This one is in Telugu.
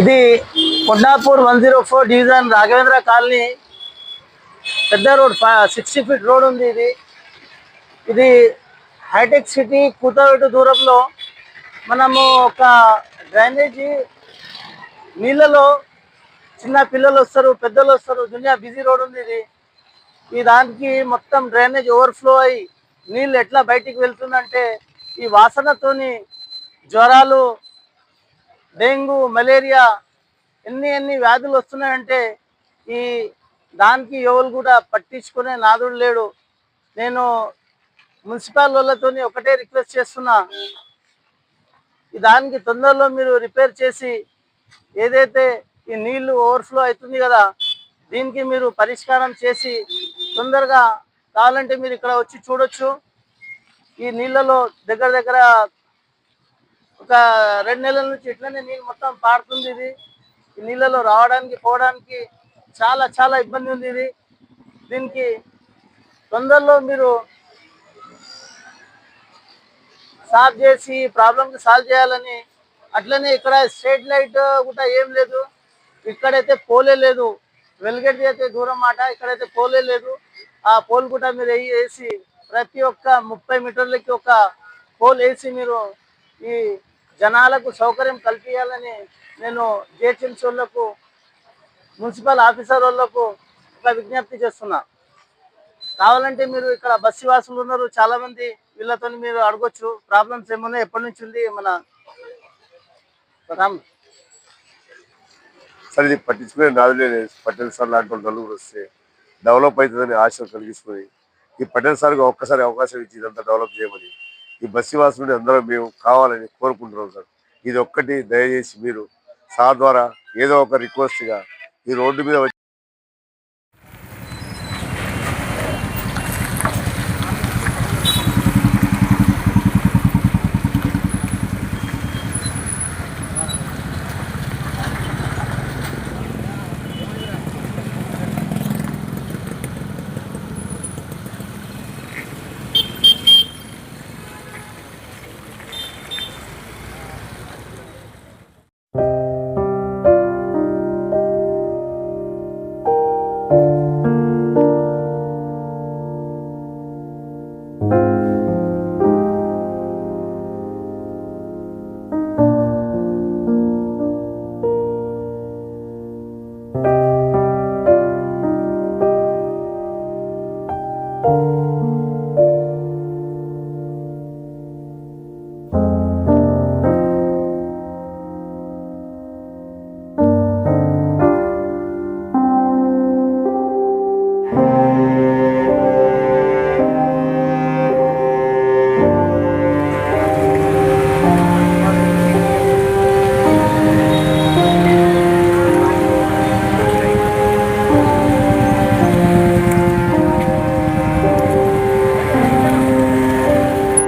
ఇది కొండాపూర్ 104 డివిజన్ రాఘవేంద్ర కాలనీ పెద్ద రోడ్ 60 ఫీట్ రోడ్ ఉంది. ఇది హైటెక్ సిటీ కూతవేటు దూరంలో మనము ఒక డ్రైనేజీ నీళ్ళలో చిన్న పిల్లలు వస్తారు, పెద్దలు వస్తారు, దునియా బిజీ రోడ్ ఉంది. ఈ దానికి మొత్తం డ్రైనేజ్ ఓవర్ఫ్లో అయ్యి నీళ్ళు ఎట్లా బయటికి వెళ్తుందంటే ఈ వాసనతోని జ్వరాలు, డెంగ్యూ, మలేరియా ఎన్ని వ్యాధులు వస్తున్నాయంటే ఈ దానికి ఎవరు కూడా పట్టించుకునే నాదుడు లేడు. నేను మున్సిపల్ వాళ్ళతో ఒకటే రిక్వెస్ట్ చేస్తున్నా, ఈ దానికి తొందరలో మీరు రిపేర్ చేసి ఏదైతే ఈ నీళ్లు ఓవర్ఫ్లో అవుతుంది కదా, దీనికి మీరు పరిష్కారం చేసి తొందరగా కావాలంటే మీరు ఇక్కడ వచ్చి చూడొచ్చు. ఈ నీళ్ళలో దగ్గర ఒక 2 నెలల నుంచి ఇట్లనే నీళ్ళు మొత్తం పారుతుంది. ఈ నీళ్ళలో రావడానికి పోవడానికి చాలా ఇబ్బంది ఉంది. దీనికి తొందరలో మీరు సాల్వ్ చేసి ప్రాబ్లమ్ని సాల్వ్ చేయాలని. అట్లనే ఇక్కడ స్ట్రీట్ లైట్ కూడా ఏం లేదు, ఇక్కడైతే పోలే లేదు. వెలుగెట్టి అయితే దూరం మాట, ఇక్కడైతే పోలే లేదు. ఆ పోల్ కూడా మీరు వేసి ప్రతి ఒక్క 30 మీటర్లకి ఒక పోల్ వేసి మీరు ఈ జనాలకు సౌకర్యం కల్పించాలని నేను జిహెచ్ఎంసీ వాళ్ళకు, మున్సిపల్ ఆఫీసర్ వాళ్ళకు ఒక విజ్ఞప్తి చేస్తున్నా. కావాలంటే మీరు ఇక్కడ బస్సు వాసులు ఉన్నారు చాలా మంది, వీళ్ళతో మీరు అడగొచ్చు ప్రాబ్లమ్స్ ఏమన్నా ఎప్పటి నుంచి ఉంది మన రామ్ సార్. ఇది పట్టించుకునే నాదులే పటేల్ సార్ లాంటి వాళ్ళు నలుగురు వస్తే డెవలప్ అవుతుందని ఆశ కలిగిస్తుంది. ఈ పటేల్ సార్కి ఒక్కసారి అవకాశం ఇచ్చి ఇదంతా డెవలప్ చేయమని ఈ బస్సు వాసులని అందరం మేము కావాలని కోరుకుంటున్నాం సార్. ఇది ఒక్కటి దయచేసి మీరు సార్ ద్వారా ఏదో ఒక రిక్వెస్ట్గా ఈ రోడ్డు మీద